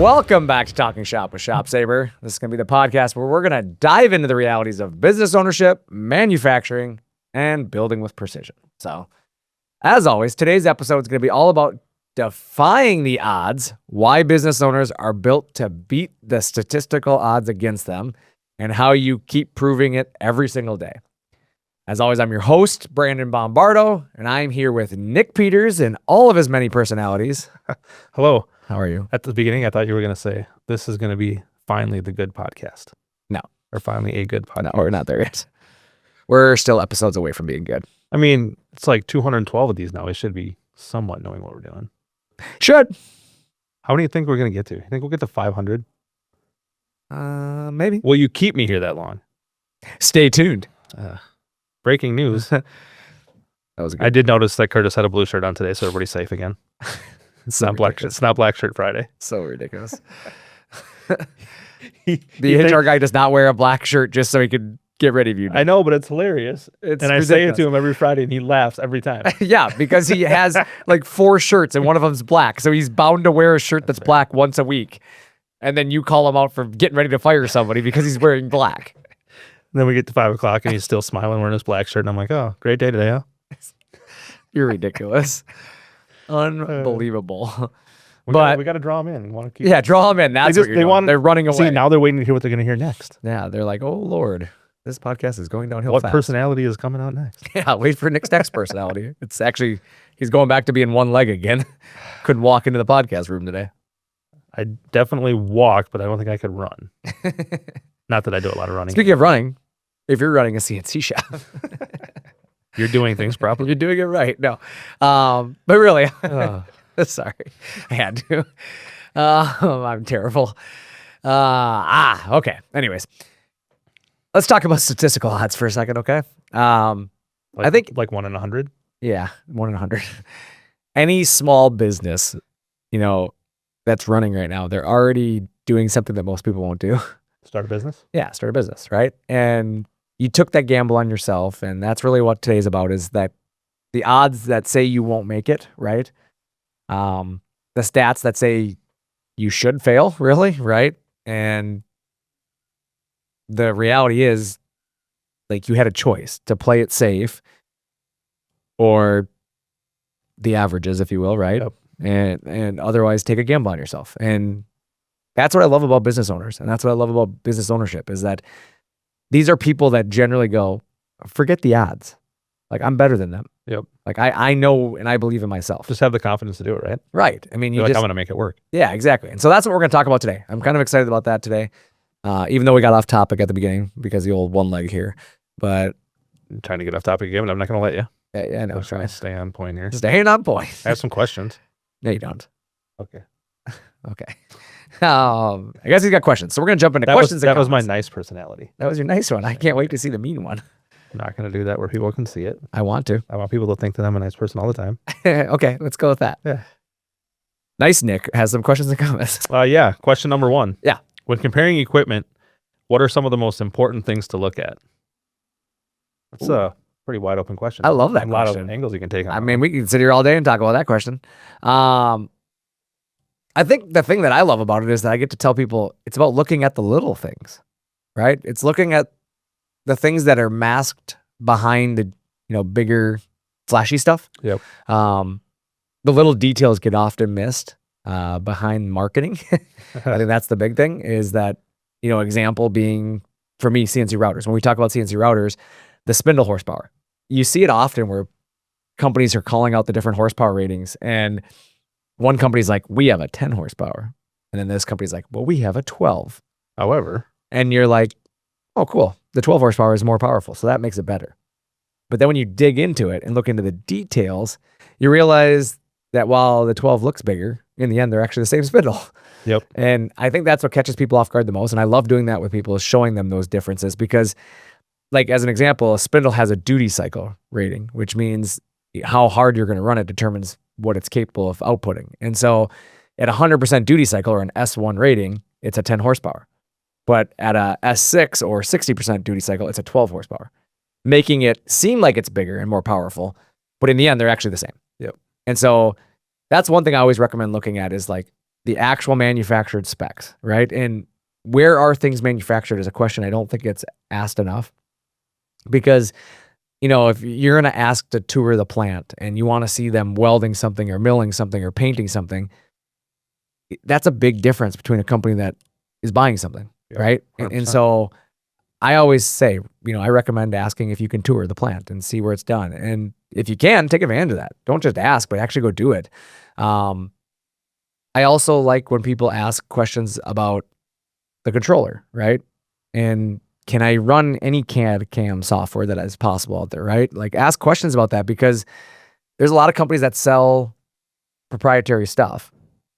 Welcome back to Talkin Shop with ShopSabre. This is going to be the podcast where we're going to dive into the realities of business ownership, manufacturing, and building with precision. So, as always, today's episode is going to be all about defying the odds, why business owners are built to beat the statistical odds against them, and how you keep proving it every single day. As always, I'm your host, Brandon Bombardo, and I'm here with Nick Peters in all of his many personalities. Hello. How are you? At the beginning, I thought you were going to say, this is going to be finally the good podcast. No. Or finally a good podcast. No, we're not there yet. We're still episodes away from being good. I mean, it's like 212 of these now. We should be somewhat knowing what we're doing. Should. How many do you think we're going to get to? You think we'll get to 500? Maybe. Will you keep me here that long? Stay tuned. Breaking news. That was good. I did notice that Curtis had a blue shirt on today, so everybody's safe again. It's not black. It's not Black Shirt Friday. So ridiculous. The HR guy does not wear a black shirt just so he could get rid of you. I know, but it's hilarious. It's and I say it to him every Friday, and he laughs every time. Yeah, because he has like 4 shirts and one of them's black. So he's bound to wear a shirt that's black once a week. And then you call him out for getting ready to fire somebody because he's wearing black. And then we get to 5 o'clock, and he's still smiling wearing his black shirt. And I'm like, oh, great day today, huh? You're ridiculous. Unbelievable. We got to draw them in. You want to keep? Yeah, draw them in. That's what you're doing. They're running away. See, now they're waiting to hear what they're going to hear next. Yeah, they're like, oh, Lord, this podcast is going downhill What fast. personality is coming out next? Yeah, wait for Nick's next personality. It's actually, he's going back to being one leg again. Couldn't walk into the podcast room today. I definitely walked, but I don't think I could run. Not that I do a lot of running. Speaking of running, if you're running a CNC shop, you're doing things properly. you're doing it right. No, but really, sorry, I had to. I'm terrible. Okay. Anyways, let's talk about statistical odds for a second, okay? I think like 1 in 100. Yeah, 1 in 100. Any small business, that's running right now, they're already doing something that most people won't do. Start a business? Yeah, start a business, right? And you took that gamble on yourself, and that's really what today's about, is that the odds that say you won't make it, right? The stats that say you should fail, really, right? And the reality is, like, you had a choice to play it safe or the averages, if you will, right? Yep. And otherwise take a gamble on yourself. And that's what I love about business owners. And that's what I love about business ownership, is that these are people that generally go, forget the odds. Like, I'm better than them. Yep. Like, I know and I believe in myself. Just have the confidence to do it, right? Right. I mean, I'm going to make it work. Yeah, exactly. And so that's what we're going to talk about today. I'm kind of excited about that today. Even though we got off topic at the beginning because the old one leg here, but I'm trying to get off topic again, but I'm not going to let you. Yeah, I know. I'm trying to stay on point here. Staying on point. I have some questions. No, you don't. Okay. Okay. I guess he's got questions. So we're going to jump into questions. That was my nice personality. That was your nice one. I can't wait to see the mean one. I'm not going to do that where people can see it. I want to. I want people to think that I'm a nice person all the time. Okay, let's go with that. Yeah. Nice Nick has some questions and comments. Yeah. Question number 1. Yeah. When comparing equipment, what are some of the most important things to look at? That's a pretty wide open question. I love that a lot question. of angles you can take on. I mean, we can sit here all day and talk about that question. I think the thing that I love about it is that I get to tell people it's about looking at the little things, right? It's looking at the things that are masked behind the, bigger flashy stuff. Yep. The little details get often missed behind marketing. I think that's the big thing, is that, example being, for me, CNC routers. When we talk about CNC routers, the spindle horsepower, you see it often where companies are calling out the different horsepower ratings, and one company's like, we have a 10 horsepower. And then this company's like, well, we have a 12. However, and you're like, oh, cool. The 12 horsepower is more powerful. So that makes it better. But then when you dig into it and look into the details, you realize that while the 12 looks bigger, in the end, they're actually the same spindle. Yep. And I think that's what catches people off guard the most. And I love doing that with people, is showing them those differences, because, like, as an example, a spindle has a duty cycle rating, which means how hard you're going to run it determines what it's capable of outputting. And so at 100% duty cycle, or an S1 rating, it's a 10 horsepower. But at a S6 or 60% duty cycle, it's a 12 horsepower, making it seem like it's bigger and more powerful. But in the end, they're actually the same. Yep. And so that's one thing I always recommend looking at, is like, the actual manufactured specs, right? And where are things manufactured is a question I don't think it's asked enough, because if you're going to ask to tour the plant and you want to see them welding something or milling something or painting something, that's a big difference between a company that is buying something, right? And so I always say, I recommend asking if you can tour the plant and see where it's done. And if you can, take advantage of that. Don't just ask, but actually go do it. I also like when people ask questions about the controller, right? And can I run any CAD CAM software that is possible out there, right? Like, ask questions about that, because there's a lot of companies that sell proprietary stuff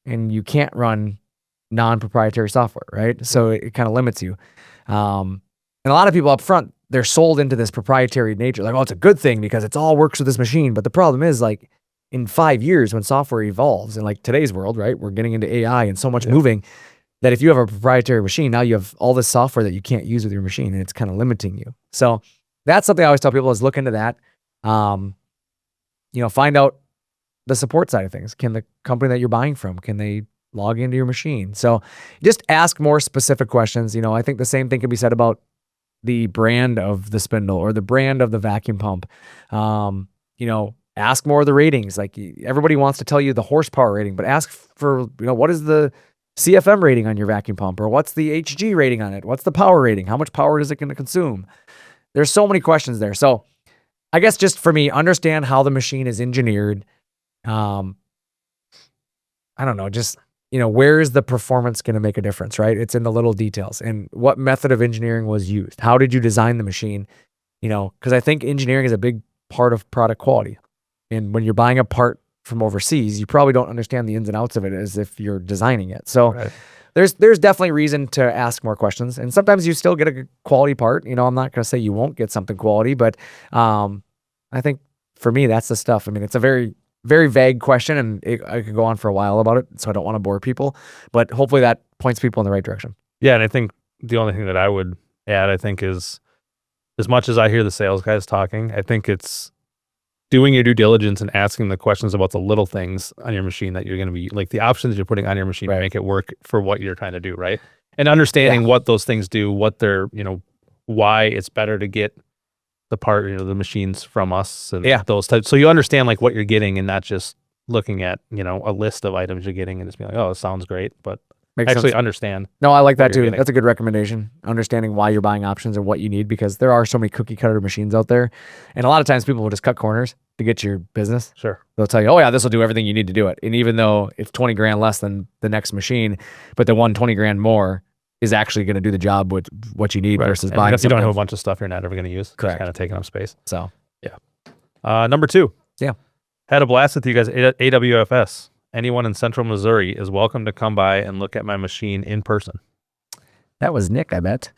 and you can't run non-proprietary software, right? So it kind of limits you. And a lot of people up front, they're sold into this proprietary nature. Like, oh, it's a good thing because it's all works with this machine. But the problem is, like, in 5 years when software evolves, in like today's world, right, we're getting into AI and so much moving, that if you have a proprietary machine, now you have all this software that you can't use with your machine, and it's kind of limiting you. So that's something I always tell people, is look into that. Find out the support side of things. Can the company that you're buying from, can they log into your machine? So just ask more specific questions. I think the same thing can be said about the brand of the spindle or the brand of the vacuum pump. Ask more of the ratings. Like, everybody wants to tell you the horsepower rating, but ask for, what is the CFM rating on your vacuum pump, or what's the HG rating on it? What's the power rating? How much power is it going to consume? There's so many questions there. So I guess just for me, understand how the machine is engineered. I don't know, just, where is the performance going to make a difference, right? It's in the little details. And what method of engineering was used? How did you design the machine? Because I think engineering is a big part of product quality. And when you're buying a part from overseas, you probably don't understand the ins and outs of it as if you're designing it. So there's definitely reason to ask more questions. And sometimes you still get a good quality part. I'm not going to say you won't get something quality, but I think for me, that's the stuff. I mean, it's a very, very vague question, and I could go on for a while about it, so I don't want to bore people. But hopefully that points people in the right direction. Yeah, and I think the only thing that I would add, is, as much as I hear the sales guys talking, I think it's doing your due diligence and asking the questions about the little things on your machine that you're going to be, like, the options you're putting on your machine to make it work for what you're trying to do, right? And understanding what those things do, what they're, why it's better to get the part, the machines from us and those types. So you understand, like, what you're getting, and not just looking at, a list of items you're getting and just being like, oh, it sounds great, but understand. No, I like that too. That's a good recommendation. Understanding why you're buying options and what you need, because there are so many cookie cutter machines out there. And a lot of times people will just cut corners to get your business. Sure. They'll tell you, oh yeah, this will do everything you need to do it. And even though it's 20 grand less than the next machine, but the one 20 grand more is actually going to do the job with what you need versus buying something. You don't have a bunch of stuff you're not ever going to use. Correct. It's kind of taking up space. So, number 2. Yeah. Had a blast with you guys at AWFS. Anyone in Central Missouri is welcome to come by and look at my machine in person. That was Nick, I bet.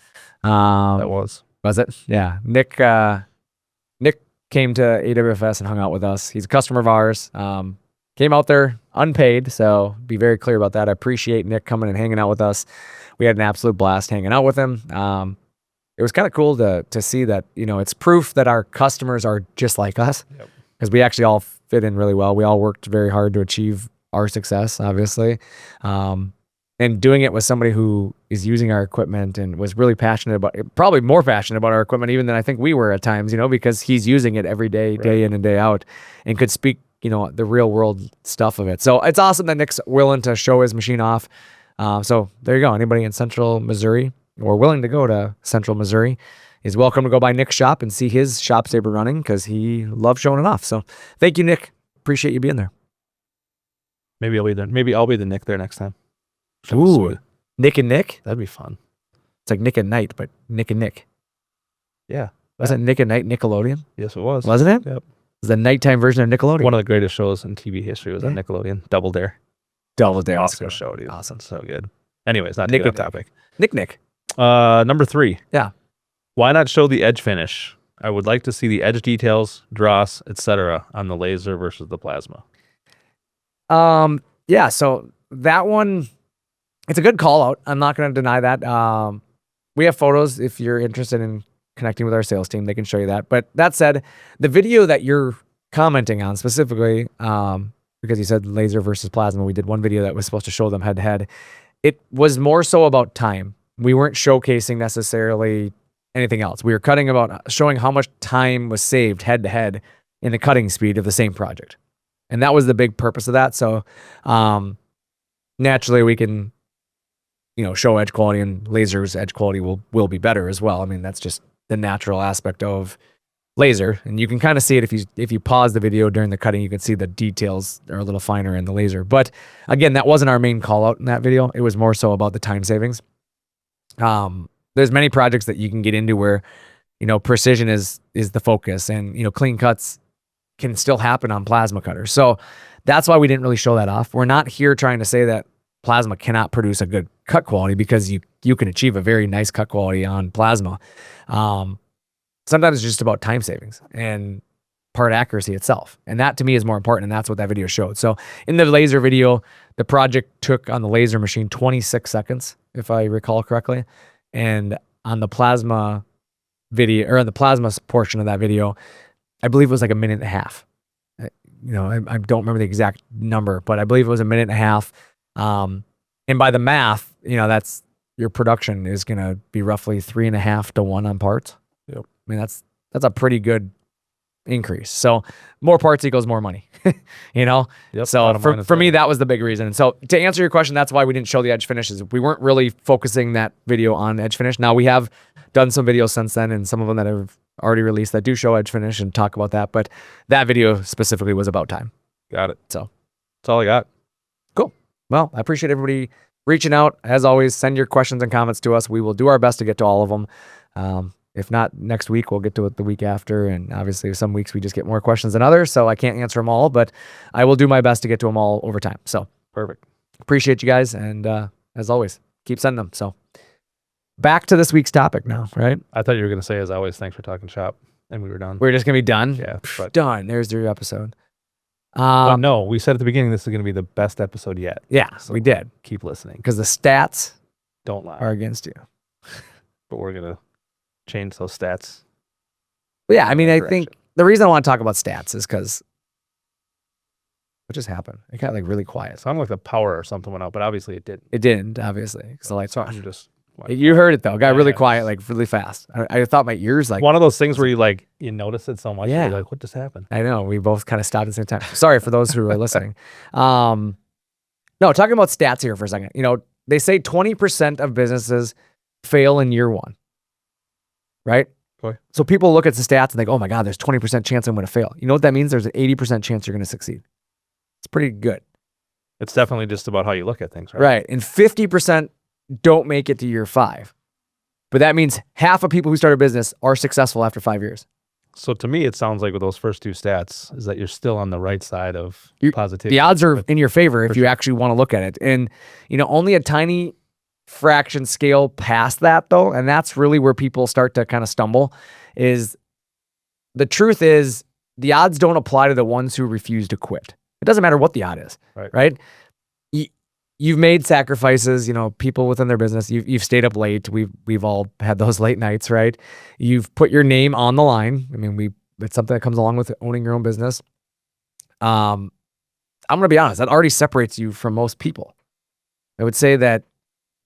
That was. Was it? Yeah. Nick came to AWFS and hung out with us. He's a customer of ours. Came out there unpaid, so be very clear about that. I appreciate Nick coming and hanging out with us. We had an absolute blast hanging out with him. It was kind of cool to see that, it's proof that our customers are just like us, because we actually all fit in really well. We all worked very hard to achieve our success, obviously. And doing it with somebody who is using our equipment and was really passionate about it, probably more passionate about our equipment even than I think we were at times, because he's using it every day, day in and day out, and could speak, the real world stuff of it. So it's awesome that Nick's willing to show his machine off. So there you go. Anybody in Central Missouri or willing to go to Central Missouri is welcome to go by Nick's shop and see his ShopSabre running, because he loves showing it off. So thank you, Nick. Appreciate you being there. Maybe I'll be there. Maybe I'll be the Nick there next time. Ooh, sweet. Nick and Nick? That'd be fun. It's like Nick and Night, but Nick and Nick. Yeah. Wasn't Nick and Night Nickelodeon? Yes, it was. Wasn't it? Yep. It was the nighttime version of Nickelodeon. One of the greatest shows in TV history was on Nickelodeon. Double Dare. Double Dare. Awesome show, dude. Awesome. So good. Anyways, not Nick to get off topic. Nick. Number 3. Yeah. Why not show the edge finish? I would like to see the edge details, dross, etc. on the laser versus the plasma. Yeah, so that one, it's a good call out. I'm not going to deny that. We have photos. If you're interested in connecting with our sales team, they can show you that. But that said, the video that you're commenting on specifically, because you said laser versus plasma. We did one video that was supposed to show them head to head. It was more so about time. We weren't showcasing necessarily anything else. We were cutting about showing how much time was saved head to head in the cutting speed of the same project. And that was the big purpose of that. So naturally we can, show edge quality, and lasers edge quality will be better as well. I mean, that's just the natural aspect of laser. And you can kind of see it if you pause the video during the cutting, you can see the details are a little finer in the laser. But again, that wasn't our main call out in that video. It was more so about the time savings. There's many projects that you can get into where, precision is the focus, and, clean cuts can still happen on plasma cutters. So that's why we didn't really show that off. We're not here trying to say that plasma cannot produce a good cut quality, because you can achieve a very nice cut quality on plasma. Sometimes it's just about time savings and part accuracy itself. And that to me is more important. And that's what that video showed. So in the laser video, the project took on the laser machine 26 seconds, if I recall correctly. And on the plasma video, or on the plasma portion of that video, I believe it was like 1.5 minutes. I don't remember the exact number, but I believe it was 1.5 minutes. And by the math, that's your production is going to be roughly 3.5 to 1 on parts. Yep. I mean, that's a pretty good increase. So more parts equals more money, Yep, so for me, that was the big reason. And so to answer your question, that's why we didn't show the edge finishes. We weren't really focusing that video on edge finish. Now we have done some videos since then, and some of them that have already released that do show edge finish and talk about that. But that video specifically was about time. Got it. So that's all I got. Cool. Well, I appreciate everybody reaching out. As always, send your questions and comments to us. We will do our best to get to all of them. If not next week, we'll get to it the week after. And obviously some weeks we just get more questions than others, so I can't answer them all, but I will do my best to get to them all over time. So perfect. Appreciate you guys. And as always, keep sending them. So back to this week's topic now, right? I thought you were going to say, as always, thanks for Talkin Shop. And we were done. We're just going to be done? Yeah. But done. There's your episode. But no, we said at the beginning this is going to be the best episode yet. Yeah, so we did. Keep listening. Because the stats don't lie. Are against you. But we're going to change those stats. But yeah, I mean, I think the reason I want to talk about stats is because what just happened? It got like really quiet. It sounded like the power or something went out, but obviously it didn't. It didn't, obviously, because the lights were on. You heard it though. It got really quiet, like really fast. I thought my ears like one of those things where you notice it so much. Yeah. You're like, what just happened? I know. We both kind of stopped at the same time. Sorry for those who are listening. No, talking about stats here for a second. They say 20% of businesses fail in year one. Right? Okay. So people look at the stats and they go, oh my God, there's 20% chance I'm going to fail. You know what that means? There's an 80% chance you're going to succeed. It's pretty good. It's definitely just about how you look at things, right? Right. And 50% don't make it to year 5. But that means half of people who start a business are successful after 5 years. So to me, it sounds like with those first two stats is that you're still on the right side of positivity. The odds are in your favor if you actually want to look at it. And, only a tiny fraction scale past that though, and that's really where people start to kind of stumble, is the truth is the odds don't apply to the ones who refuse to quit. It doesn't matter what the odd is, right? You've made sacrifices, people within their business, you've stayed up late. We've all had those late nights, right? You've put your name on the line. I mean, it's something that comes along with owning your own business. I'm going to be honest, that already separates you from most people. I would say that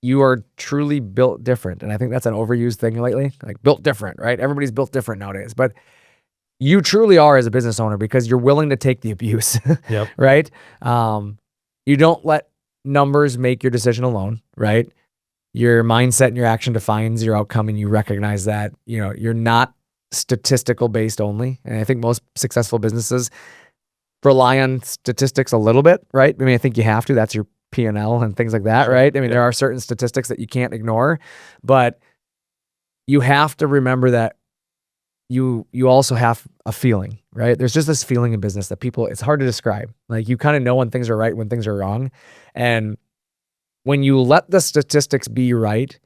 you are truly built different. And I think that's an overused thing lately, like built different, right? Everybody's built different nowadays, but you truly are as a business owner because you're willing to take the abuse, yep. Right? You don't let numbers make your decision alone, right? Your mindset and your action defines your outcome, and you recognize that, you're not statistical based only. And I think most successful businesses rely on statistics a little bit, right? I mean, I think you have to. That's your P&L and things like that, right? I mean, there are certain statistics that you can't ignore, but you have to remember that you also have a feeling, right? There's just this feeling in business that people, it's hard to describe. Like you kind of know when things are right, when things are wrong. And when you let the statistics be right,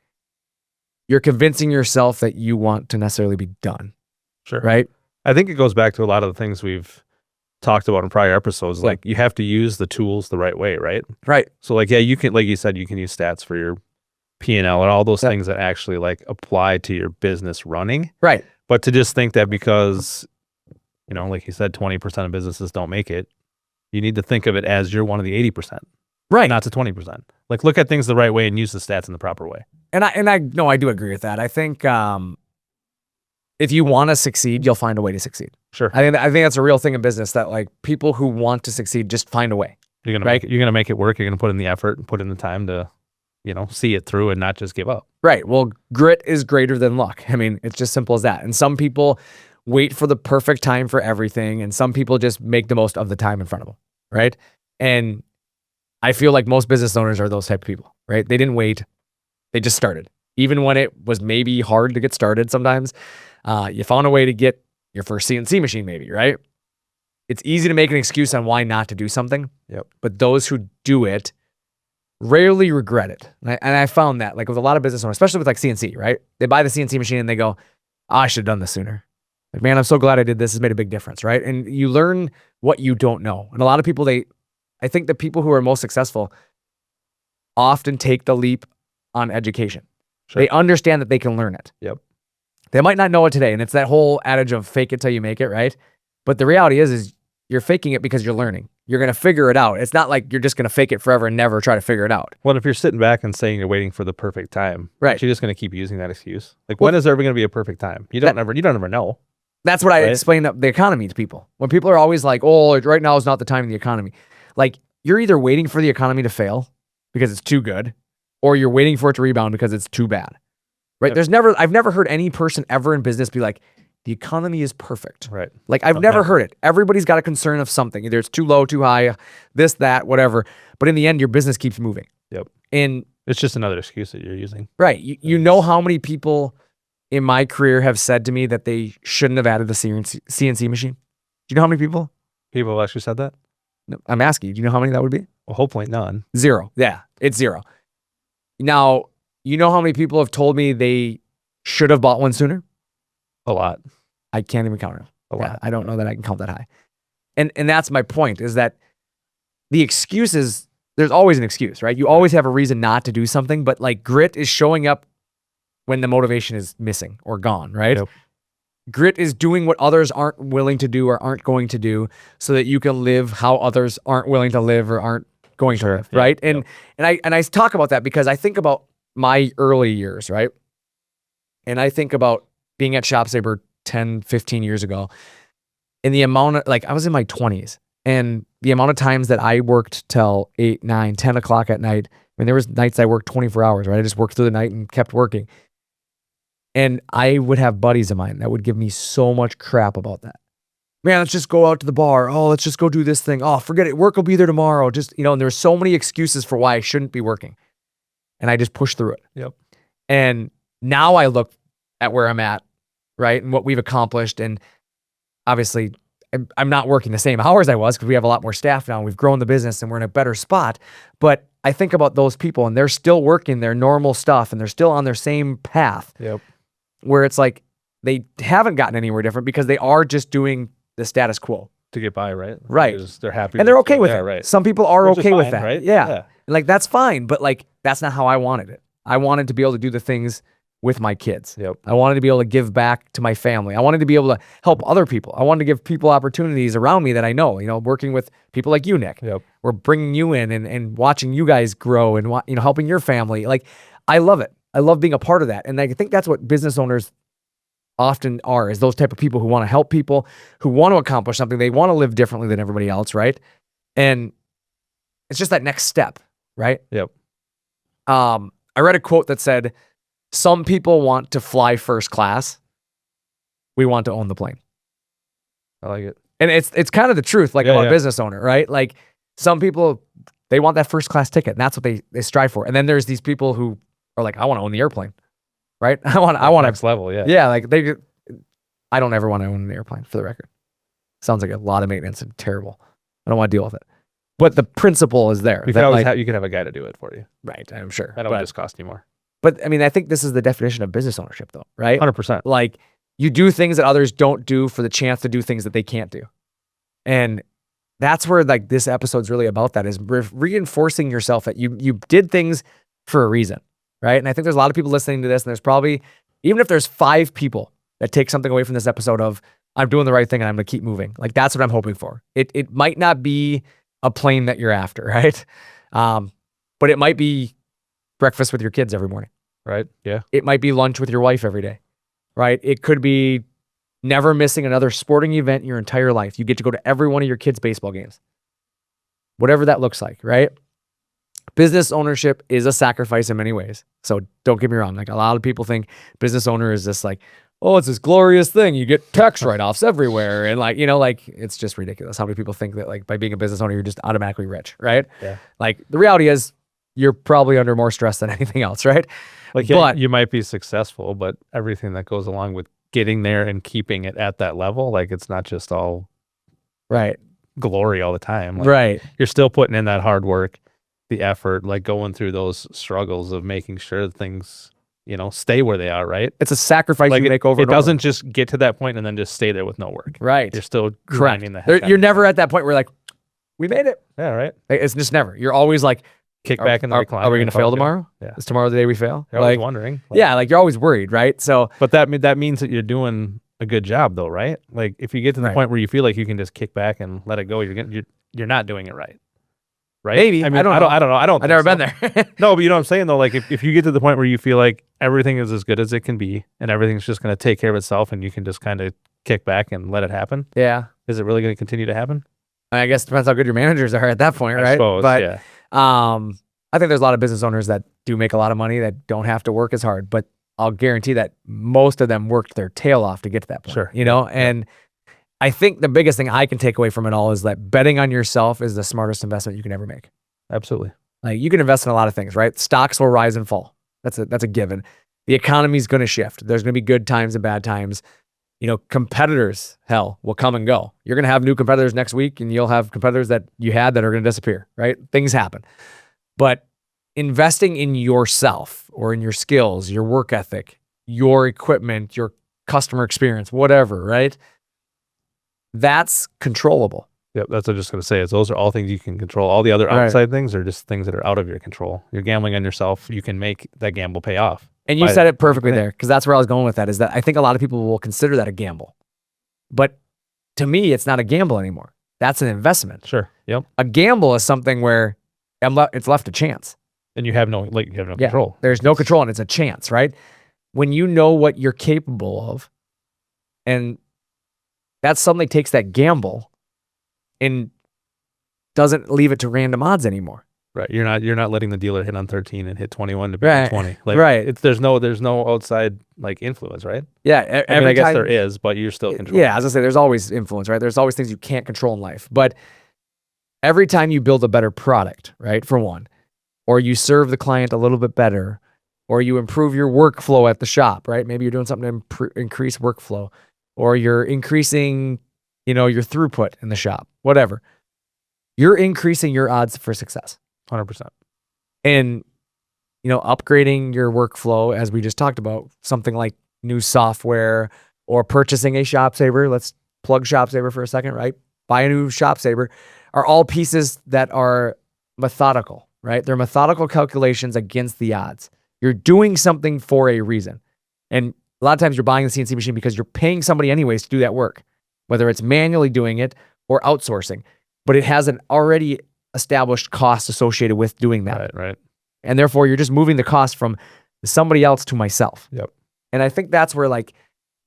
you're convincing yourself that you want to necessarily be done. Sure. Right? I think it goes back to a lot of the things we've talked about in prior episodes. Like you have to use the tools the right way, right? Right. So you can, like you said, you can use stats for your P&L and all those things that actually apply to your business running. Right. But to just think that because, like you said, 20% of businesses don't make it, You need to think of it as you're one of the 80%, Right. not the 20%. Like look at things the right way and use the stats in the proper way. And I no, I do agree with that. I think if you want to succeed, you'll find a way to succeed. Sure. I think that's a real thing in business, that like people who want to succeed just find a way. You're gonna Right. you're gonna make it work. You're gonna put in the effort and put in the time to, see it through and not just give up. Right. Well, grit is greater than luck. I mean, it's just simple as that. And some people wait for the perfect time for everything, and some people just make the most of the time in front of them. Right. And I feel like most business owners are those type of people. Right. They didn't wait. They just started. Even when it was maybe hard to get started sometimes, you found a way to get your first CNC machine maybe, right? It's easy to make an excuse on why not to do something. Yep. But those who do it rarely regret it. And I found that, like with a lot of business owners, especially with like CNC, right? They buy the CNC machine and they go, I should have done this sooner. Like, man, I'm so glad I did this. It's made a big difference, right? And you learn what you don't know. And a lot of people, I think the people who are most successful often take the leap on education. Sure. They understand that they can learn it. Yep. They might not know it today. And it's that whole adage of fake it till you make it, right? But the reality is you're faking it because you're learning. You're going to figure it out. It's not like you're just going to fake it forever and never try to figure it out. Well, if you're sitting back and saying you're waiting for the perfect time, Right. you're just going to keep using that excuse. Like, when is there ever going to be a perfect time? You don't ever know. That's what I Right. explain the economy to people. When people are always like, oh, right now is not the time in the economy. Like, you're either waiting for the economy to fail because it's too good, or you're waiting for it to rebound because it's too bad. Right? Yep. I've never heard any person ever in business be like, the economy is perfect. Right. Like, I've Not never never. heard it. Everybody's got a concern of something. Either it's too low, too high, this, that, whatever. But in the end, your business keeps moving. Yep. And It's just another excuse that you're using. right. You know how many people in my career have said to me that they shouldn't have added the CNC machine? Do you know how many people? People have actually said that? No, I'm asking you. Do you know how many that would be? Well, hopefully none. 0. Yeah, it's 0. Now, you know how many people have told me they should have bought one sooner? A lot. I can't even count it. A lot. I don't know that I can count that high. And that's my point, is that the excuses, there's always an excuse, right? You always have a reason not to do something, but like grit is showing up when the motivation is missing or gone, right? Yep. Grit is doing what others aren't willing to do or aren't going to do so that you can live how others aren't willing to live or aren't going to live, Yep. right? Yep. And I talk about that because I think about my early years, right? And I think about being at ShopSabre 10, 15 years ago, and the amount of, like, I was in my 20s, and the amount of times that I worked till 8, 9, 10 o'clock at night. I mean, there was nights I worked 24 hours, right? I just worked through the night and kept working. And I would have buddies of mine that would give me so much crap about that. Man, let's just go out to the bar. Oh, let's just go do this thing. Oh, forget it. Work will be there tomorrow. Just, and there's so many excuses for why I shouldn't be working. And I just pushed through it. Yep. And now I look at where I'm at, right? And what we've accomplished. And obviously, I'm not working the same hours I was because we have a lot more staff now. We've grown the business and we're in a better spot. But I think about those people and they're still working their normal stuff and they're still on their same path. Yep. Where it's like they haven't gotten anywhere different because they are just doing the status quo. To get by, right? Right. They're happy. And they're okay with yeah, it. Right. Some people are Which is okay with fine, that. right? Yeah. Like, that's fine. But like, that's not how I wanted it. I wanted to be able to do the things with my kids. Yep. I wanted to be able to give back to my family. I wanted to be able to help other people. I wanted to give people opportunities around me that I know, working with people like you, Nick. Yep. We're bringing you in and watching you guys grow and, helping your family. Like, I love it. I love being a part of that. And I think that's what business owners often are, is those type of people who want to help people, who want to accomplish something. They want to live differently than everybody else, right? And it's just that next step, right? Yep. I read a quote that said, some people want to fly first class. We want to own the plane. I like it. And it's kind of the truth, like, Yeah, about yeah. a business owner, right? Like, some people, they want that first class ticket, and that's what they strive for. And then there's these people who are like, I want to own the airplane, right? I want Next level, yeah. yeah, like I don't ever want to own an airplane, for the record. Sounds like a lot of maintenance and terrible. I don't want to deal with it. But the principle is there. You that, could always like, you could have a guy to do it for you. right, I'm sure. That would just cost you more. But I mean, I think this is the definition of business ownership, though, right? 100%. Like, you do things that others don't do for the chance to do things that they can't do. And that's where, like, this episode's really about, that is reinforcing yourself that you did things for a reason, right? And I think there's a lot of people listening to this, and there's probably, even if there's 5 people that take something away from this episode of, I'm doing the right thing and I'm going to keep moving. Like, that's what I'm hoping for. It might not be a plane that you're after, right? But it might be breakfast with your kids every morning. Right. Yeah. It might be lunch with your wife every day, right? It could be never missing another sporting event in your entire life. You get to go to every one of your kids' baseball games. Whatever that looks like, right? Business ownership is a sacrifice in many ways. So don't get me wrong. Like a lot of people think business owner is this like, oh, it's this glorious thing. You get tax write-offs everywhere. And like, like it's just ridiculous. How many people think that like by being a business owner, you're just automatically rich, right? Yeah. Like the reality is you're probably under more stress than anything else, right? Like But you might be successful, but everything that goes along with getting there and keeping it at that level, like it's not just all right. glory all the time. Like, Right. You're still putting in that hard work, the effort, like going through those struggles of making sure that things, stay where they are, right? It's a sacrifice Like you make over it and over. doesn't just get to that point and then just stay there with no work. Right. You're still Correct. grinding the heck out You're of never yourself. at that point where like, we made it. Yeah, right. Like, it's just never. You're always like, Kick back in the recliner. are we going and to fail talk tomorrow? Yeah. Is tomorrow the day we fail? You're always Like, wondering. Like, yeah, like you're always worried, right? So, but that means that you're doing a good job though, right? Like if you get to the Right. point where you feel like you can just kick back and let it go, you're not doing it right. Right? Maybe. I mean, I don't know. I don't I've never think been so. there. No, but you know what I'm saying though? Like if you get to the point where you feel like everything is as good as it can be and everything's just going to take care of itself and you can just kind of kick back and let it happen, Yeah. is it really going to continue to happen? I guess it depends how good your managers are at that point, right? I suppose, but yeah. I think there's a lot of business owners that do make a lot of money that don't have to work as hard, but I'll guarantee that most of them worked their tail off to get to that point. Sure. And I think the biggest thing I can take away from it all is that betting on yourself is the smartest investment you can ever make. Absolutely. Like you can invest in a lot of things, right? Stocks will rise and fall. That's a given. The economy's going to shift. There's going to be good times and bad times. Competitors, hell, will come and go. You're going to have new competitors next week and you'll have competitors that you had that are going to disappear, right? Things happen. But investing in yourself or in your skills, your work ethic, your equipment, your customer experience, whatever, right? That's controllable. Yep, that's what I'm just going to say. Is those are all things you can control. All the other Right. outside things are just things that are out of your control. You're gambling on yourself. You can make that gamble pay off. And you By- said it perfectly there, because that's where I was going with that, is that I think a lot of people will consider that a gamble. But to me, it's not a gamble anymore. That's an investment. Sure. Yep. A gamble is something where it's left to chance. And you have no control. There's no control and it's a chance, right? When you know what you're capable of, and that suddenly takes that gamble and doesn't leave it to random odds anymore. Right. You're not letting the dealer hit on 13 and hit 21 to beat Right. 20. Like Right. there's no outside like influence, right? Yeah. I mean, I guess there is, but you're still controlling. Yeah, as I say, there's always influence, right? There's always things you can't control in life. But every time you build a better product, right, for one, or you serve the client a little bit better, or you improve your workflow at the shop, right? Maybe you're doing something to increase workflow, or you're increasing, your throughput in the shop, whatever. You're increasing your odds for success. 100%. And, upgrading your workflow, as we just talked about, something like new software or purchasing a ShopSabre. Let's plug ShopSabre for a second, right? Buy a new ShopSabre are all pieces that are methodical, right? They're methodical calculations against the odds. You're doing something for a reason. And a lot of times you're buying the CNC machine because you're paying somebody anyways to do that work, whether it's manually doing it or outsourcing, but it has an already established cost associated with doing that. Right. And therefore you're just moving the cost from somebody else to myself. Yep. And I think that's where like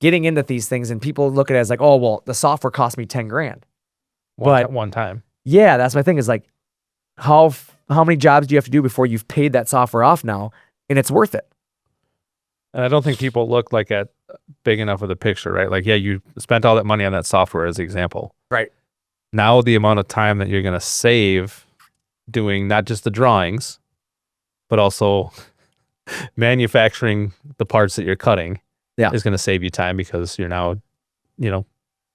getting into these things and people look at it as like, oh, well, the software cost me 10 grand. One time. Yeah, that's my thing is like, how many jobs do you have to do before you've paid that software off now and it's worth it? And I don't think people look like at big enough of the picture, right? Like, yeah, you spent all that money on that software as the example. Right. Now the amount of time that you're going to save doing not just the drawings, but also manufacturing the parts that you're cutting is going to save you time because you're now,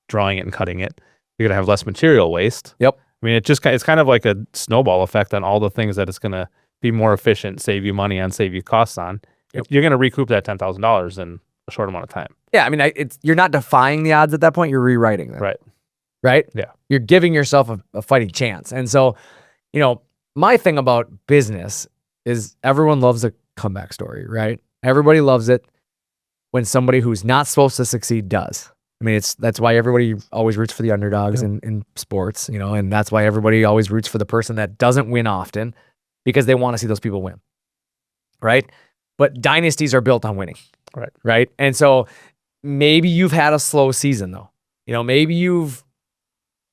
drawing it and cutting it. You're going to have less material waste. Yep. I mean, it's kind of like a snowball effect on all the things that it's going to be more efficient, save you money on, save you costs on. Yep. You're going to recoup that $10,000 in a short amount of time. Yeah, I mean, you're not defying the odds at that point. You're rewriting them. Right. Right? Yeah. You're giving yourself a fighting chance. And so, my thing about business is everyone loves a comeback story, right? Everybody loves it when somebody who's not supposed to succeed does, I mean, that's why everybody always roots for the underdogs in sports, you know, and that's why everybody always roots for the person that doesn't win often, because they want to see those people win, right? But dynasties are built on winning, right? And so maybe you've had a slow season though. You know, maybe you've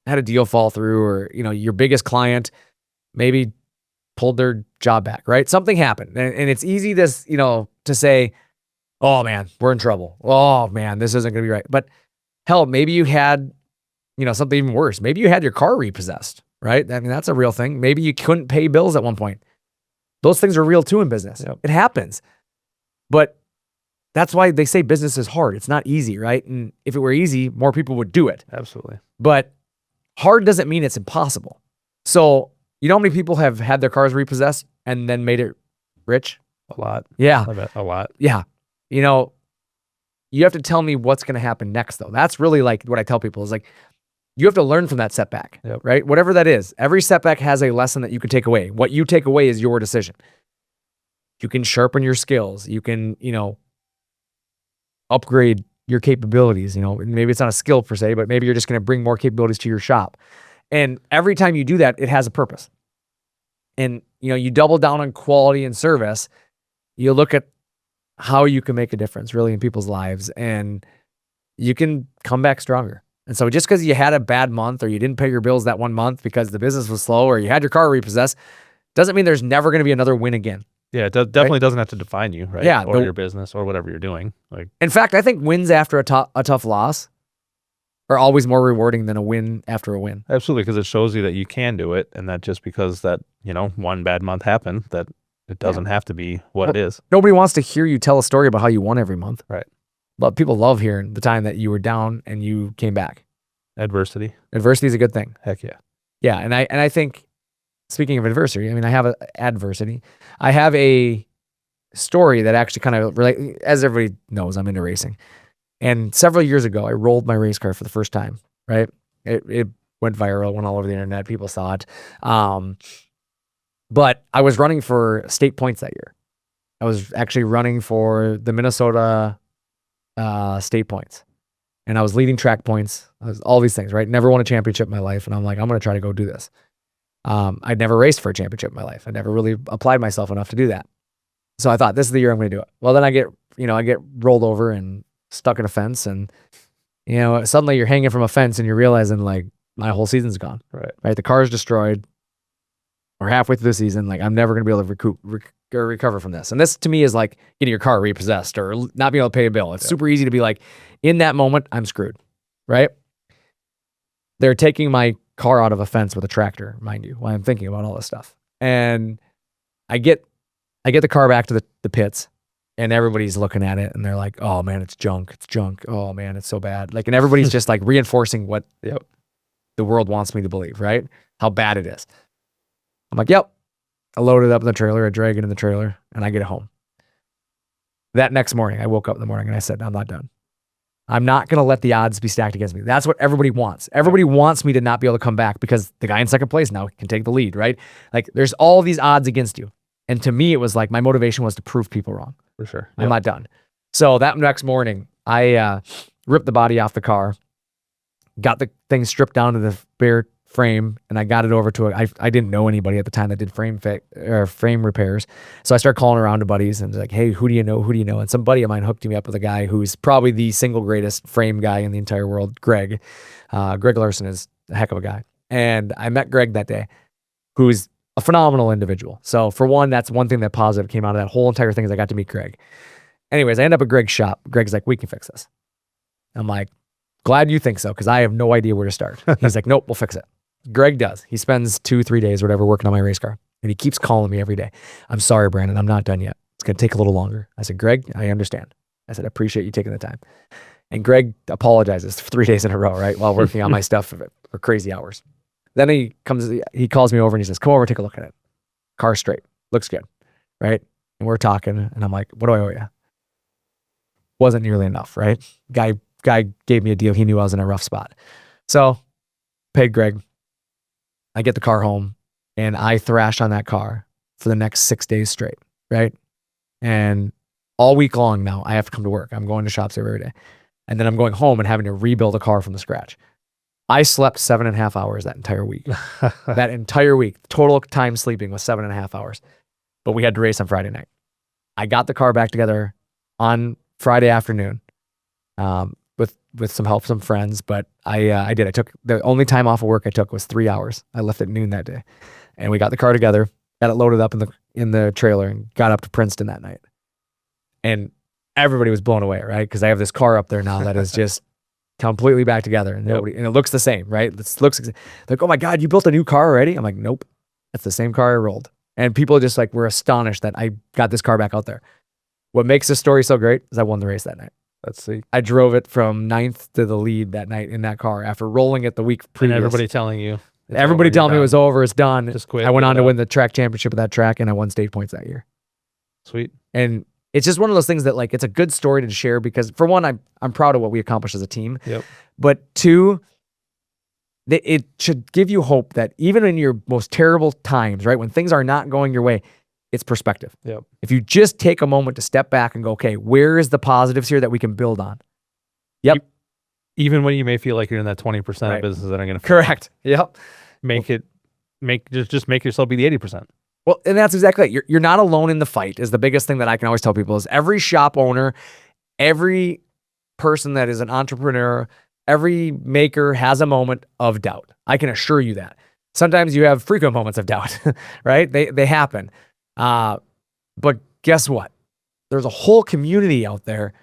had a deal fall through, or, you know, your biggest client maybe pulled their job back, right? Something happened. And it's easy to, you know, to say, oh man, we're in trouble. Oh man, this isn't going to be right. But hell, maybe you had, you know, something even worse. Maybe you had your car repossessed, right? I mean, that's a real thing. Maybe you couldn't pay bills at one point. Those things are real too in business. It happens. But that's why they say business is hard. It's not easy, right? And if it were easy, more people would do it. Absolutely. But hard doesn't mean it's impossible. So, you know how many people have had their cars repossessed and then made it rich? A lot. Yeah. I bet a lot. Yeah. You know, you have to tell me what's going to happen next though. That's really like what I tell people is like, you have to learn from that setback, right? Whatever that is. Every setback has a lesson that you can take away. What you take away is your decision. You can sharpen your skills. You can, you know, upgrade your capabilities. You know, maybe it's not a skill per se, but maybe you're just going to bring more capabilities to your shop. And every time you do that, it has a purpose. And, you know, you double down on quality and service. You look at how you can make a difference really in people's lives, and you can come back stronger. And so just because you had a bad month, or you didn't pay your bills that one month because the business was slow, or you had your car repossessed, doesn't mean there's never going to be another win again. Yeah, it definitely doesn't have to define you, right? Yeah, or your business or whatever you're doing. Like, in fact, I think wins after a tough loss are always more rewarding than a win after a win. Absolutely, because it shows you that you can do it, and that just because that, you know, one bad month happened, that it doesn't have to be what it is. Nobody wants to hear you tell a story about how you won every month. Right. But people love hearing the time that you were down and you came back. Adversity. Adversity is a good thing. Heck yeah. Yeah, and I think, speaking of adversity, I mean, I have adversity. I have a story that actually kind of relate. As everybody knows, I'm into racing. And several years ago, I rolled my race car for the first time, right? It went viral, went all over the internet. People saw it. But I was running for state points that year. I was actually running for the Minnesota state points. And I was leading track points. I was all these things, right? Never won a championship in my life. And I'm like, I'm going to try to go do this. I'd never raced for a championship in my life. I never really applied myself enough to do that. So I thought, this is the year I'm going to do it. Well, then I get rolled over and stuck in a fence, and, you know, suddenly you're hanging from a fence and you're realizing, like, my whole season's gone. Right? The car's destroyed. We're halfway through the season. Like, I'm never going to be able to recover from this. And this to me is like getting your car repossessed or not being able to pay a bill. It's super easy to be like, in that moment, I'm screwed, right? They're taking my car out of a fence with a tractor, mind you, while I'm thinking about all this stuff. And I get the car back to the pits, and everybody's looking at it and they're like, oh man, it's junk. It's junk. Oh man, it's so bad. Like, and everybody's just like reinforcing what the world wants me to believe, right? How bad it is. I'm like, yep. I load it up in the trailer, I drag it in the trailer, and I get it home. That next morning, I woke up in the morning and I said, I'm not done. I'm not going to let the odds be stacked against me. That's what everybody wants. Everybody wants me to not be able to come back because the guy in second place now can take the lead, right? Like, there's all these odds against you. And to me, it was like my motivation was to prove people wrong. For sure. I'm not done. So that next morning, I ripped the body off the car, got the thing stripped down to the bare frame, and I got it over to I didn't know anybody at the time that did frame repairs. So I started calling around to buddies and was like, hey, who do you know? Who do you know? And some buddy of mine hooked me up with a guy who's probably the single greatest frame guy in the entire world, Greg. Greg Larson is a heck of a guy. And I met Greg that day, who's a phenomenal individual. So for one, that's one thing that positive came out of that whole entire thing is I got to meet Greg. Anyways, I end up at Greg's shop. Greg's like, we can fix this. I'm like, glad you think so, because I have no idea where to start. He's like, nope, we'll fix it. Greg does. He spends 2-3 days, whatever, working on my race car. And he keeps calling me every day. I'm sorry, Brandon, I'm not done yet. It's going to take a little longer. I said, Greg, I understand. I said, I appreciate you taking the time. And Greg apologizes 3 days in a row, right, while working on my stuff for crazy hours. Then he calls me over and he says, come over, take a look at it. Car's straight. Looks good, right? And we're talking, and I'm like, what do I owe you? Wasn't nearly enough, right? Guy gave me a deal. He knew I was in a rough spot. So, paid Greg. I get the car home, and I thrash on that car for the next 6 days straight, right? And all week long now, I have to come to work. I'm going to ShopSabre every day. and then I'm going home and having to rebuild a car from the scratch. I slept 7.5 hours that entire week. That entire week, total time sleeping was 7.5 hours. But we had to race on Friday night. I got the car back together on Friday afternoon, with some help, some friends. But I did. I took the only time off of work I took was 3 hours. I left at noon that day, and we got the car together, got it loaded up in the trailer, and got up to Princeton that night. And everybody was blown away, right? Because I have this car up there now that is just completely back together, and and it looks the same, right? It looks like, oh my God, you built a new car already? I'm like, nope, that's the same car I rolled. And people just like were astonished that I got this car back out there. What makes this story so great is I won the race that night. Let's see. I drove it from 9th to the lead that night in that car after rolling it the week previous. And everybody telling you. Everybody telling me it was over, it's done. Just quit. I went on to win the track championship of that track, and I won state points that year. Sweet. And it's just one of those things that like, it's a good story to share because for one, I'm proud of what we accomplished as a team. Yep. But two, it should give you hope that even in your most terrible times, right, when things are not going your way, it's perspective. Yep. If you just take a moment to step back and go, okay, where is the positives here that we can build on? Yep. Even when you may feel like you're in that 20% Right. of businesses that are going to Correct. Yep. just make yourself be the 80%. Well, and that's exactly it. You're not alone in the fight is the biggest thing that I can always tell people is every shop owner, every person that is an entrepreneur, every maker has a moment of doubt. I can assure you that. Sometimes you have frequent moments of doubt, right? They happen. But guess what? There's a whole community out there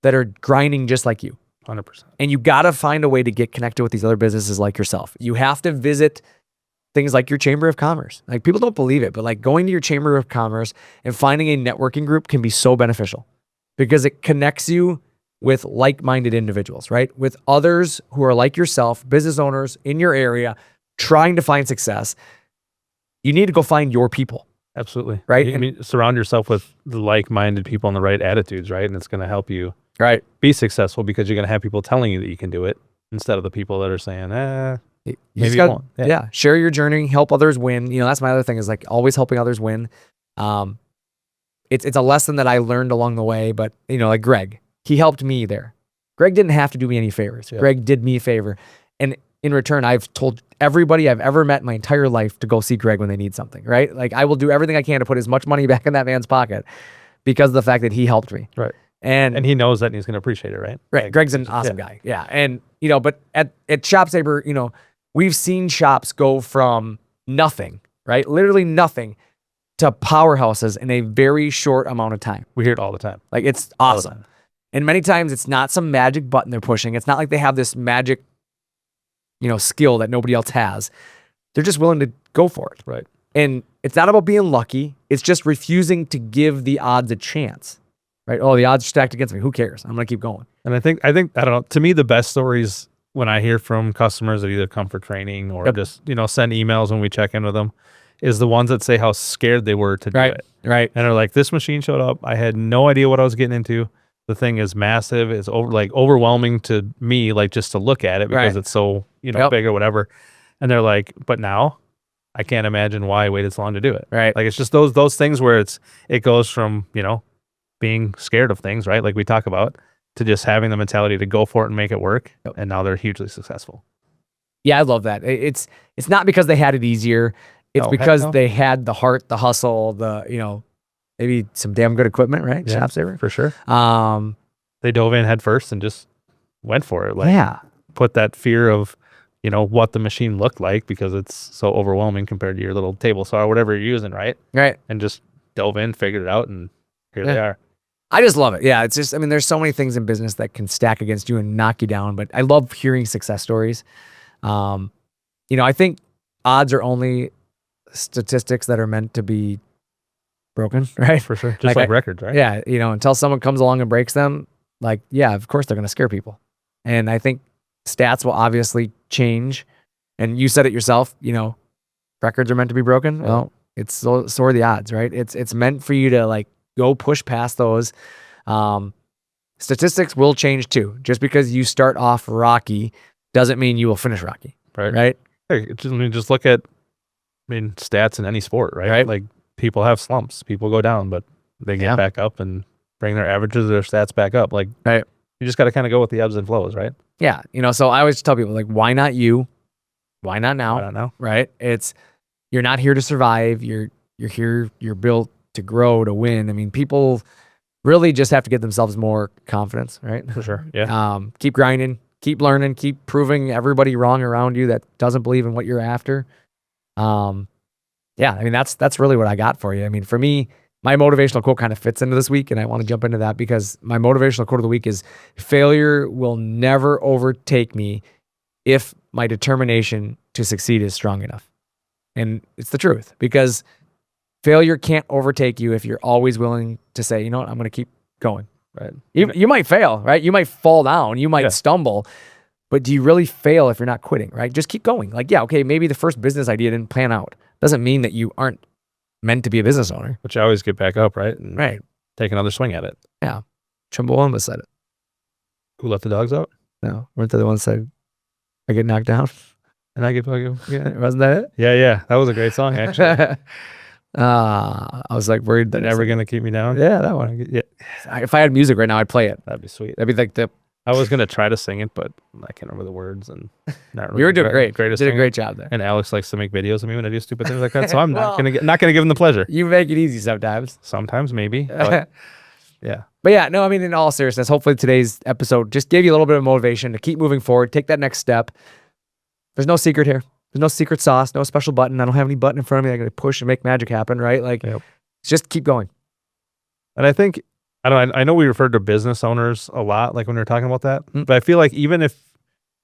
that are grinding just like you. 100%. And you got to find a way to get connected with these other businesses like yourself. You have to visit things like your Chamber of Commerce. Like people don't believe it, but like going to your Chamber of Commerce and finding a networking group can be so beneficial because it connects you with like-minded individuals, right? With others who are like yourself, business owners in your area, trying to find success. You need to go find your people. Absolutely. Right? I mean, surround yourself with the like-minded people and the right attitudes, right? And it's going to help you Right. be successful because you're going to have people telling you that you can do it instead of the people that are saying, maybe you won't. Yeah. Share your journey, help others win. You know, that's my other thing is like always helping others win. It's a lesson that I learned along the way, but you know, like Greg, he helped me there. Greg didn't have to do me any favors. Yeah. Greg did me a favor. And in return, I've told everybody I've ever met in my entire life to go see Greg when they need something, right? Like I will do everything I can to put as much money back in that man's pocket because of the fact that he helped me. Right. And he knows that and he's going to appreciate it, right? Right. Greg's an awesome guy. Yeah. And, you know, but at ShopSabre, you know, we've seen shops go from nothing, right? Literally nothing to powerhouses in a very short amount of time. We hear it all the time. Like it's awesome. And many times it's not some magic button they're pushing. It's not like they have this magic, you know, skill that nobody else has. They're just willing to go for it. Right. And it's not about being lucky. It's just refusing to give the odds a chance. Right? Oh, the odds are stacked against me. Who cares? I'm going to keep going. And I think, I don't know, to me, the best stories when I hear from customers that either come for training or just, you know, send emails when we check in with them is the ones that say how scared they were to do it. Right. And they're like, this machine showed up. I had no idea what I was getting into. The thing is massive. It's overwhelming to me, like just to look at it because it's so, you know, big or whatever. And they're like, but now I can't imagine why I waited so long to do it. Right. Like it's just those things where it goes from, you know, being scared of things, right? Like we talk about, to just having the mentality to go for it and make it work. And now they're hugely successful. Yeah, I love that. It's not because they had it easier. It's because they had the heart, the hustle, the, you know, maybe some damn good equipment, right? Yeah, ShopSabre. for sure. They dove in head first and just went for it. Like put that fear of, you know, what the machine looked like because it's so overwhelming compared to your little table saw or whatever you're using, right? Right. And just dove in, figured it out, and here they are. I just love it. Yeah, it's just, I mean, there's so many things in business that can stack against you and knock you down, but I love hearing success stories. You know, I think odds are only statistics that are meant to be broken, right? For sure. Just like records, right? Yeah, you know, until someone comes along and breaks them, like, yeah, of course they're going to scare people. And I think stats will obviously change. And you said it yourself, you know, records are meant to be broken. Well, it's so are the odds, right? It's meant for you to like go push past those. Statistics will change too. Just because you start off rocky doesn't mean you will finish rocky. Right? Hey, just look at, stats in any sport, right? Like people have slumps, people go down, but they get back up and bring their averages, their stats back up. Like You just got to kind of go with the ebbs and flows, right? Yeah. So I always tell people, like, why not you? Why not now? I don't know. Right? You're not here to survive. You're here. You're built to grow, to win. I mean, people really just have to get themselves more confidence, right? For sure. Yeah. Keep grinding, keep learning, keep proving everybody wrong around you that doesn't believe in what you're after. Yeah, I mean, that's really what I got for you. I mean, for me, my motivational quote kind of fits into this week, and I want to jump into that because my motivational quote of the week is, failure will never overtake me if my determination to succeed is strong enough. And it's the truth, because failure can't overtake you if you're always willing to say, you know what, I'm going to keep going. Right. You might fail, right? You might fall down, you might stumble, but do you really fail if you're not quitting, right? Just keep going. Like, yeah, okay, maybe the first business idea didn't pan out. Doesn't mean that you aren't meant to be a business owner. Which I always get back up, right? And right. Take another swing at it. Yeah. Chumbawamba said it. Who let the dogs out? No, weren't they the ones that said, I get knocked down? And I get, Yeah, wasn't that it? Yeah. That was a great song, actually. I was like worried that They're never going to keep me down. Yeah, that one. Yeah. If I had music right now, I'd play it. That'd be sweet. That'd be like I was going to try to sing it, but I can't remember the words. And not really you were doing great. Greatest Did a singer. great job there. And Alex likes to make videos of me when I do stupid things like that. So I'm not going to give him the pleasure. You make it easy sometimes. Sometimes, maybe. But yeah. But yeah, no, I mean, in all seriousness, hopefully today's episode just gave you a little bit of motivation to keep moving forward, take that next step. There's no secret here. There's no secret sauce, no special button. I don't have any button in front of me. I got to push and make magic happen, right? Like, just keep going. And I think, I know we referred to business owners a lot, like when we were talking about that, but I feel like even if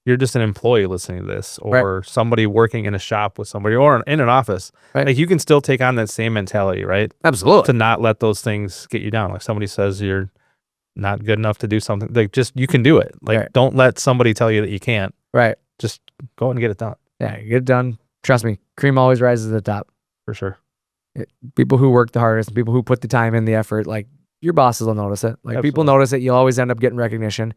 you're just an employee listening to this, or somebody working in a shop with somebody, or in an office, like you can still take on that same mentality, right? Absolutely. To not let those things get you down. Like somebody says you're not good enough to do something, like just, you can do it. Like don't let somebody tell you that you can't. Right. Just go and get it done. Yeah, get it done. Trust me, cream always rises to the top. For sure. People who work the hardest, people who put the time in, the effort, like your bosses will notice it. Like people notice it. You'll always end up getting recognition.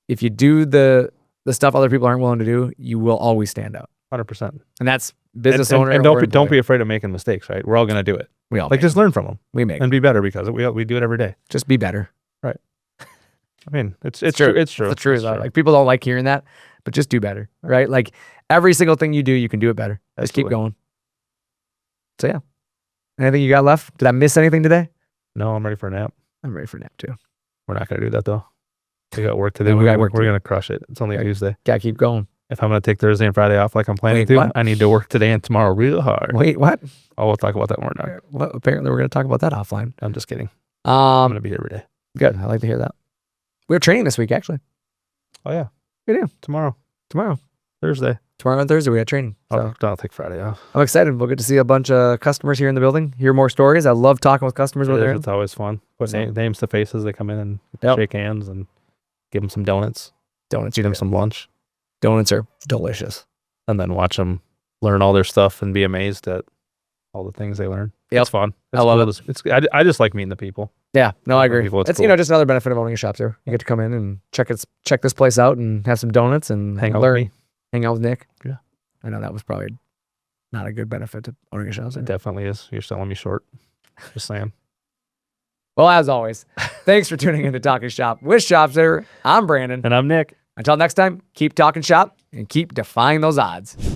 If you do the stuff other people aren't willing to do, you will always stand out. 100%. And that's business owner. And don't be afraid of making mistakes, right? We're all going to do it. We all just learn from them. We make and be better, because we do it every day. Just be better. Right. I mean, it's true. It's true. It's the truth. Like people don't like hearing that, but just do better, right? Like every single thing you do, you can do it better. Just keep going. So yeah. Anything you got left? Did I miss anything today? No, I'm ready for a nap. I'm ready for a nap too. We're not going to do that though. We got work to do. We got work. We're going to crush it. It's only Tuesday. Gotta keep going. If I'm going to take Thursday and Friday off like I'm planning to, I need to work today and tomorrow real hard. Wait, what? Oh, we'll talk about that more now. Well, apparently we're going to talk about that offline. I'm just kidding. I'm going to be here every day. Good. I like to hear that. We have training this week, actually. Oh yeah. We do. Tomorrow. Thursday. Tomorrow and Thursday we got training. So I'll take Friday off. I'm excited. We'll get to see a bunch of customers here in the building, hear more stories. I love talking with customers when they're in. It's always fun. Put names to faces. They come in and shake hands and give them some donuts. Feed them some lunch. Donuts are delicious. And then watch them learn all their stuff and be amazed at all the things they learn. It's fun. I love it. I just like meeting the people. Yeah, no, I agree. It's cool. Just another benefit of owning a shop there. You get to come in and check this place out and have some donuts and hang out with me. Hang out with Nick. Yeah. I know that was probably not a good benefit to owning a shop. It definitely is. You're selling me short. Just saying. Well, as always, thanks for tuning in to Talkin Shop with ShopSabre. I'm Brandon. And I'm Nick. Until next time, keep talking shop and keep defying those odds.